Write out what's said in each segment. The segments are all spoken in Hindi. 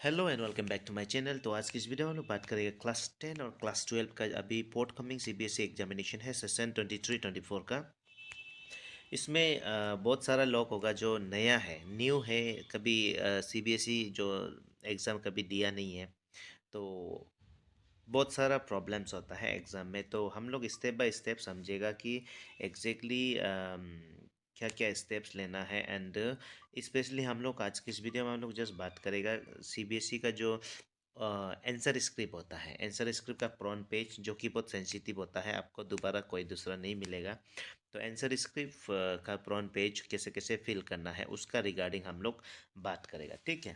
Hello and welcome back to my channel. तो आज की इस वीडियो में हम लोग बात करेंगे क्लास 10 और क्लास 12 का अभी पोर्ट कमिंग सीबीएसई एग्जामिनेशन है सेशन 23-24 का। इसमें बहुत सारा लोग होगा जो नया है, न्यू है, कभी सीबीएसई जो एग्ज़ाम कभी दिया नहीं है। तो बहुत सारा प्रॉब्लम्स होता है एग्ज़ाम में। तो हम लोग स्टेप बाय स्टेप समझेगा कि एग्जैक्टली क्या क्या स्टेप्स लेना है। एंड स्पेशली हम लोग आज की इस वीडियो में हम लोग जस्ट बात करेगा सीबीएसई का जो आंसर स्क्रिप्ट होता है, आंसर स्क्रिप्ट का फ्रंट पेज जो कि बहुत सेंसिटिव होता है, आपको दोबारा कोई दूसरा नहीं मिलेगा। तो आंसर स्क्रिप्ट का फ्रंट पेज कैसे कैसे फिल करना है उसका रिगार्डिंग हम लोग बात करेगा, ठीक है।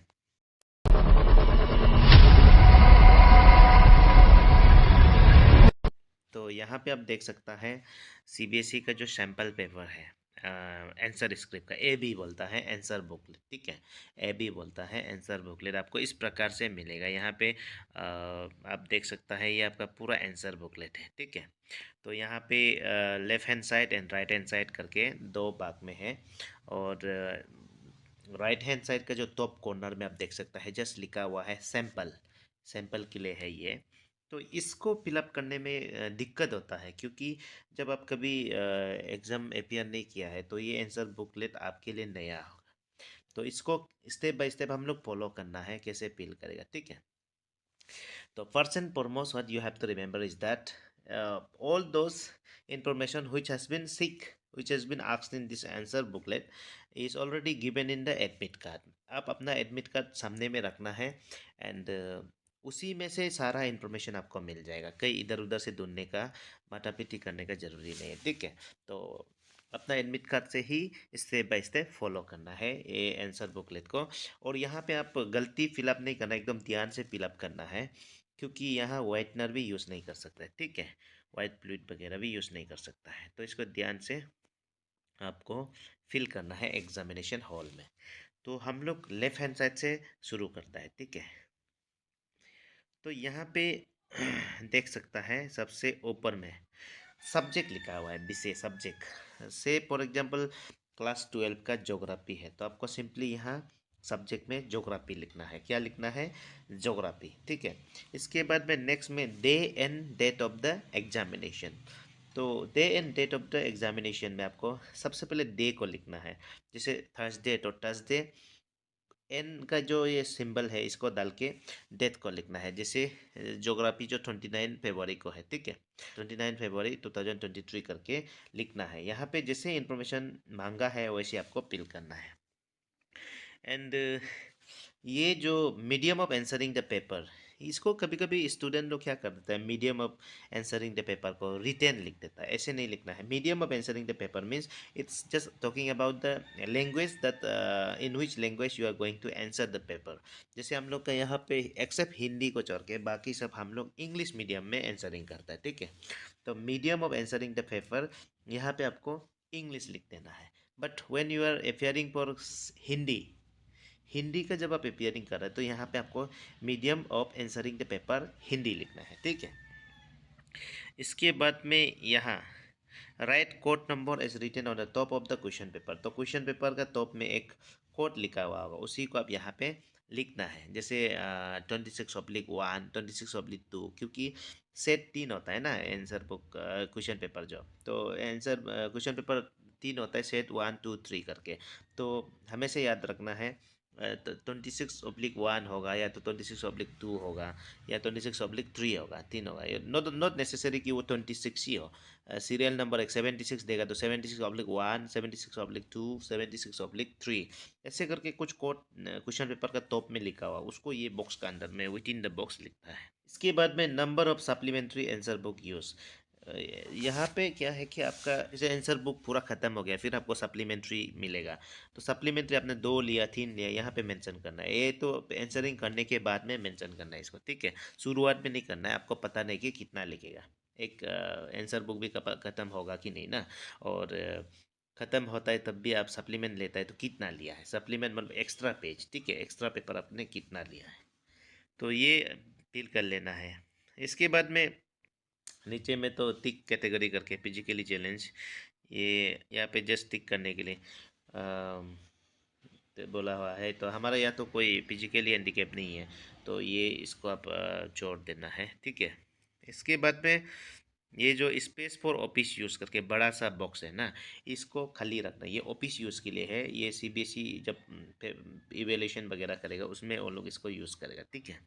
तो यहाँ पे आप देख सकता है सीबीएसई का जो सैम्पल पेपर है आंसर स्क्रिप्ट का, ए बी बोलता है आंसर बुकलेट, ठीक है। ए बी बोलता है आंसर बुकलेट, आपको इस प्रकार से मिलेगा। यहाँ पे आप देख सकता है ये आपका पूरा आंसर बुकलेट है, ठीक है। तो यहाँ पे left hand side and right hand side करके दो भाग में है। और राइट हैंड साइड का जो टॉप कॉर्नर में आप देख सकता है जस्ट लिखा हुआ है सैंपल, सैंपल के लिए है ये। तो इसको फिलअप करने में दिक्कत होता है, क्योंकि जब आप कभी एग्ज़ाम अपियर नहीं किया है तो ये आंसर बुकलेट आपके लिए नया होगा। तो इसको स्टेप बाय स्टेप हम लोग फॉलो करना है कैसे फिल करेगा, ठीक है। तो first and foremost, what you have to remember is that all those information which has been asked in this answer booklet is already given in the admit card. आप अपना एडमिट कार्ड सामने में रखना है एंड उसी में से सारा इन्फॉर्मेशन आपको मिल जाएगा। कहीं इधर उधर से ढूंढने का, माथापीटी करने का जरूरी नहीं है, ठीक है। तो अपना एडमिट कार्ड से ही स्टेप बाय स्टेप फॉलो करना है ये आंसर बुकलेट को। और यहाँ पे आप गलती फिलअप नहीं करना, एकदम ध्यान से फिलअप करना है, क्योंकि यहाँ वाइटनर भी यूज़ नहीं कर सकता है, ठीक है। वाइट फ्लूइड वगैरह भी यूज़ नहीं कर सकता है। तो इसको ध्यान से आपको फिल करना है एग्जामिनेशन हॉल में। तो हम लोग लेफ्ट हैंड साइड से शुरू करता है, ठीक है। तो यहाँ पे देख सकता है सबसे ऊपर में सब्जेक्ट लिखा हुआ है, विषय सब्जेक्ट से। फॉर एग्जांपल क्लास 12 का ज्योग्राफी है तो आपको सिंपली यहाँ सब्जेक्ट में ज्योग्राफी लिखना है। क्या लिखना है? ज्योग्राफी, ठीक है। इसके बाद में नेक्स्ट में day and date of the examination. तो day and date of the examination में आपको सबसे पहले डे को लिखना है। जैसे थर्सडे तो थर्सडे, एन का जो ये सिंबल है इसको डाल के डेट को लिखना है। जैसे ज्योग्राफी जो 29 फरवरी को है, ठीक है, 29 फरवरी 2023 करके लिखना है। यहाँ पे जैसे इंफॉर्मेशन मांगा है वैसे आपको फिल करना है। एंड ये जो medium of answering the paper, इसको कभी कभी स्टूडेंट लोग क्या कर देता है, medium of answering the paper को रिटेन लिख देता है। ऐसे नहीं लिखना है। Medium of answering the paper means it's just talking about the language that in which language you are going to answer the paper. जैसे हम लोग का यहाँ पे एक्सेप्ट हिंदी को छोड़ के बाकी सब हम लोग इंग्लिश मीडियम में आंसरिंग करता है, ठीक है। तो medium of answering the paper यहाँ पे आपको इंग्लिश लिख देना है। But when you are appearing for Hindi, Hindi का जब आप अपियरिंग कर रहे हैं तो यहाँ पे आपको medium of answering the paper Hindi लिखना है, ठीक है। इसके बाद में यहाँ right code number is written on the top of the question paper. तो क्वेश्चन पेपर का टॉप में एक कोड लिखा हुआ होगा, उसी को आप यहाँ पे लिखना है। जैसे 26/1, 26/2, क्योंकि सेट 3 होता है ना आंसर बुक क्वेश्चन पेपर जो। तो आंसर क्वेश्चन पेपर 3 होता है, सेट 1, 2, 3 करके। तो हमेशा याद रखना है 26/1 होगा, या तो 26/2 होगा, या 26/3 होगा, 3 होगा। नॉट नॉट नेसेसरी कि वो 26 ही हो। सीरियल नंबर एक 76 देगा तो 76/1, 76/2, 76/3, ऐसे करके कुछ कोड क्वेश्चन पेपर का टॉप में लिखा हुआ उसको ये बॉक्स का अंदर में विद इन द बॉक्स लिखता है। इसके बाद में number of supplementary answer book use. यहाँ पे क्या है कि आपका जैसे आंसर बुक पूरा ख़त्म हो गया फिर आपको सप्लीमेंट्री मिलेगा। तो सप्लीमेंट्री आपने 2 लिया, 3 लिया, यहाँ पे मेंशन करना है। ये तो आंसरिंग करने के बाद में मेंशन करना है इसको, ठीक है। शुरुआत में नहीं करना है, आपको पता नहीं कि कितना लिखेगा। एक आंसर बुक भी ख़त्म होगा कि नहीं ना। और ख़त्म होता है तब भी आप सप्लीमेंट लेता है तो कितना लिया है, सप्लीमेंट मतलब एक्स्ट्रा पेज, ठीक है, एक्स्ट्रा पेपर आपने कितना लिया है। तो ये फिल कर लेना है। इसके बाद में नीचे में तो टिक कैटेगरी करके फिजिकली चैलेंज, ये यहाँ पे जस्ट टिक करने के लिए तो बोला हुआ है, तो हमारा यहाँ तो कोई फिजिकली हैंडीकैप नहीं है, तो ये इसको आप छोड़ देना है, ठीक है। इसके बाद में ये जो स्पेस फॉर ऑफिस यूज़ करके बड़ा सा बॉक्स है ना, इसको खाली रखना। ये ऑफिस यूज़ के लिए है, ये सीबीएसई जब इवेल्यूशन वगैरह करेगा उसमें वो लोग इसको यूज़ करेगा, ठीक है।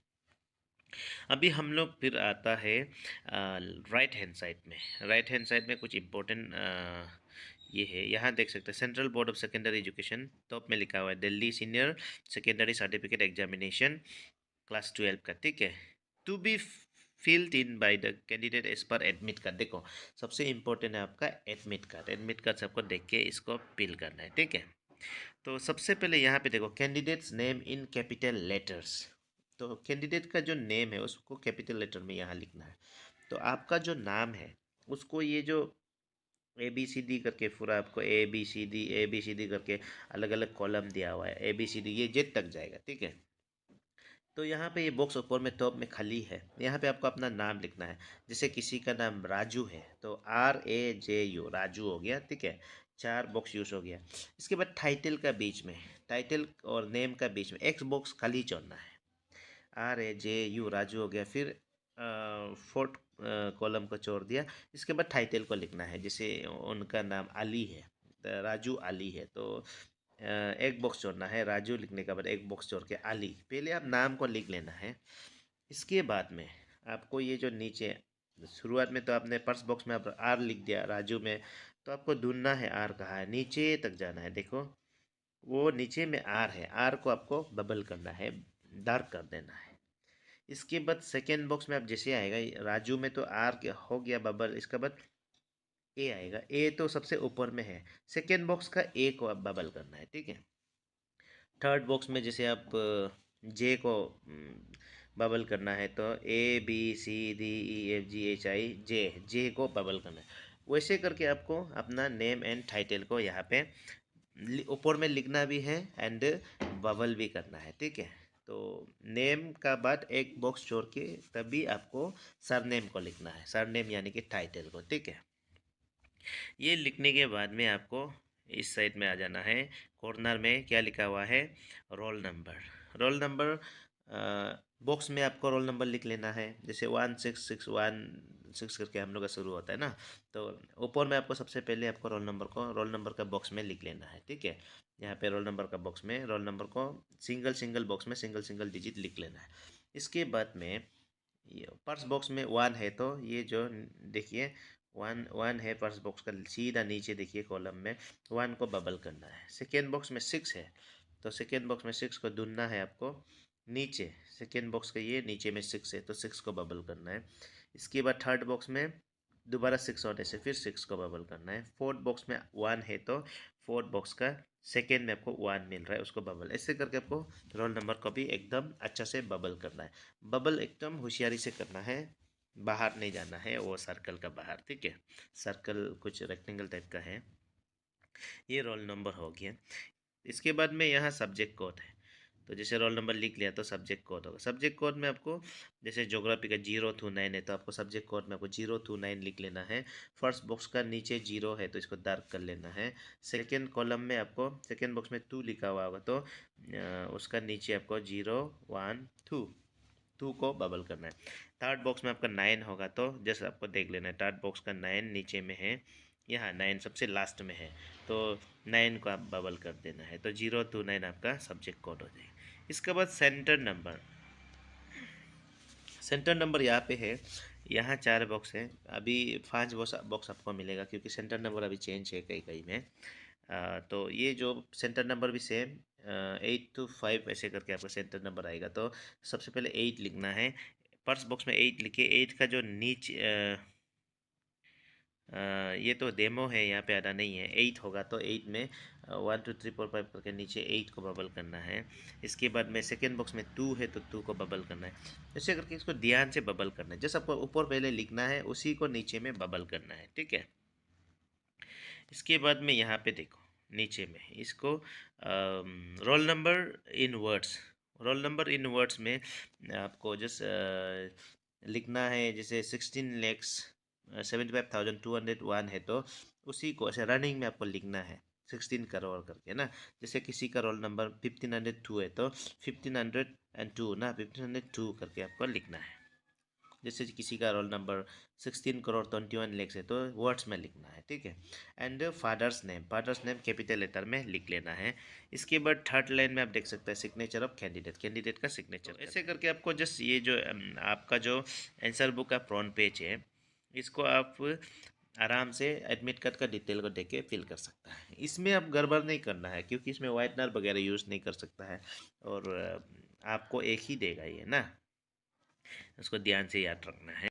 अभी हम लोग फिर आता है राइट हैंड साइड में। राइट हैंड साइड में कुछ इम्पोर्टेंट ये है, यहाँ देख सकते हैं Central Board of Secondary Education, top में लिखा हुआ है Delhi Senior Secondary Certificate Examination class 12 का, ठीक है। To be filled in by the candidate as per admit card. देखो सबसे इम्पोर्टेंट है आपका एडमिट कार्ड। एडमिट कार्ड सबको देख के इसको फिल करना है, ठीक है। तो सबसे पहले यहाँ पे देखो candidates name in capital letters. तो कैंडिडेट का जो नेम है उसको कैपिटल लेटर में यहाँ लिखना है। तो आपका जो नाम है उसको ये जो ए बी सी डी करके पूरा आपको ए बी सी डी करके अलग अलग कॉलम दिया हुआ है, ए बी सी डी ये जेड तक जाएगा, ठीक है। तो यहाँ पे ये बॉक्स ऊपर में टॉप में खाली है, यहाँ पे आपको अपना नाम लिखना है। जैसे किसी का नाम राजू है तो RAJU राजू हो गया, ठीक है। 4 बॉक्स यूज हो गया। इसके बाद टाइटल का बीच में, टाइटल और नेम का बीच में एक बॉक्स खाली छोड़ना है। RAJU राजू हो गया, फिर फोर्थ कॉलम को छोड़ दिया। इसके बाद टाइटल को लिखना है, जैसे उनका नाम अली है तो राजू अली है, तो एक बॉक्स छोड़ना है। राजू लिखने के बाद एक बॉक्स छोड़ के अली, पहले आप नाम को लिख लेना है। इसके बाद में आपको ये जो नीचे शुरुआत में तो आपने फर्स्ट बॉक्स में आप आर लिख दिया राजू में, तो आपको ढूंढना है आर कहाँ है, नीचे तक जाना है। देखो वो नीचे में आर है, आर को आपको बबल करना है, डार्क कर देना है। इसके बाद सेकेंड बॉक्स में आप जैसे आएगा राजू में तो आर हो गया बबल, इसके बाद ए आएगा, ए तो सबसे ऊपर में है, सेकेंड बॉक्स का ए को आप बबल करना है, ठीक है। थर्ड बॉक्स में जैसे आप जे को बबल करना है तो ABCDEFGHI जे को बबल करना है। वैसे करके आपको अपना नेम एंड टाइटल को यहाँ पे ऊपर में लिखना भी है एंड बबल भी करना है, ठीक है। तो नेम का बाद एक बॉक्स छोड़ के तभी आपको सरनेम को लिखना है, सरनेम यानी कि टाइटल को, ठीक है। ये लिखने के बाद में आपको इस साइड में आ जाना है। कॉर्नर में क्या लिखा हुआ है, roll number. Roll number box में आपको रोल नंबर लिख लेना है, जैसे 16616 करके हम लोग का शुरू होता है ना, तो ऊपर में आपको सबसे पहले आपको रोल नंबर को रोल नंबर का बॉक्स में लिख लेना है, ठीक है। यहाँ पे रोल नंबर का बॉक्स में रोल नंबर को सिंगल सिंगल बॉक्स में सिंगल सिंगल डिजिट लिख लेना है। इसके बाद में ये फर्स्ट बॉक्स में 1 है तो ये जो देखिए 1 है फर्स्ट बॉक्स का, सीधा नीचे देखिए कॉलम में 1 को बबल करना है। सेकेंड बॉक्स में 6 है तो सेकेंड बॉक्स में 6 को ढूंढना है आपको नीचे, सेकेंड बॉक्स का ये नीचे में 6 है तो 6 को बबल करना है। इसके बाद थर्ड बॉक्स में दोबारा 6 होने से फिर 6 को बबल करना है। फोर्थ बॉक्स में 1 है तो फोर्थ बॉक्स का सेकेंड में आपको 1 मिल रहा है उसको बबल, ऐसे करके आपको रोल नंबर को भी एकदम अच्छा से बबल करना है। बबल एकदम होशियारी से करना है, बाहर नहीं जाना है वो सर्कल का बाहर, ठीक है। सर्कल कुछ रेक्टेंगल टाइप का है। ये रोल नंबर हो गया। इसके बाद में यहाँ सब्जेक्ट कोड है, तो जैसे रोल नंबर लिख लिया तो सब्जेक्ट कोड होगा। सब्जेक्ट कोड में आपको जैसे ज्योग्राफी का 0 to 9 है तो आपको सब्जेक्ट कोड में आपको 0 to 9 लिख लेना है। फर्स्ट बॉक्स का नीचे 0 है तो इसको डार्क कर लेना है। सेकेंड कॉलम में आपको सेकेंड बॉक्स में 2 लिखा हुआ होगा तो उसका नीचे आपको 0 1 2 को बबल करना है। थर्ड बॉक्स में आपका 9 होगा तो जैसे आपको देख लेना है, थर्ड बॉक्स का 9 नीचे में है, यहाँ 9 सबसे लास्ट में है तो 9 को आप बबल कर देना है, तो 0 to 9 आपका सब्जेक्ट कोड हो जाएगा। इसके बाद सेंटर नंबर, सेंटर नंबर यहाँ पे है, यहाँ 4 बॉक्स है, अभी 5 बॉक्स आपको मिलेगा क्योंकि सेंटर नंबर अभी चेंज है कई कई में। तो ये जो सेंटर नंबर भी सेम 8 to 5 ऐसे करके आपका सेंटर नंबर आएगा, तो सबसे पहले 8 लिखना है। फर्स्ट बॉक्स में 8 लिखे, 8 का जो नीचे ये तो डेमो है, यहाँ पे आना नहीं है। 8 होगा तो 8 में 1 2 3 4 5 करके नीचे 8 को बबल करना है। इसके बाद में सेकेंड बॉक्स में 2 है तो 2 को बबल करना है। ऐसे करके इसको ध्यान से बबल करना है, जैसे आपको ऊपर पहले लिखना है उसी को नीचे में बबल करना है, ठीक है। इसके बाद में यहाँ पे देखो नीचे में इसको roll number in words, roll number in words में आपको जस्ट लिखना है, जैसे 16,75,201 है तो उसी को ऐसे रनिंग में आपको लिखना है। 16 करोड़ करके ना। जैसे किसी का रोल नंबर 1502 है तो 1502 ना, 1502 करके आपको लिखना है। जैसे किसी का रोल नंबर 16 करोड़ 21 लाख है तो वर्ड्स में लिखना है, ठीक है। And father's name capital letter में लिख लेना है। इसके बाद थर्ड लाइन में आप देख सकते हैं सिग्नेचर ऑफ कैंडिडेट का सिग्नेचर। तो ऐसे करके आपको जस्ट ये जो आपका जो आंसर बुक का फ्रंट पेज है, इसको आप आराम से एडमिट कार्ड का डिटेल को देख के फिल कर सकता है। इसमें आप गड़बड़ नहीं करना है क्योंकि इसमें वाइटनर वगैरह यूज़ नहीं कर सकता है, और आपको एक ही देगा ये ना, उसको ध्यान से याद रखना है।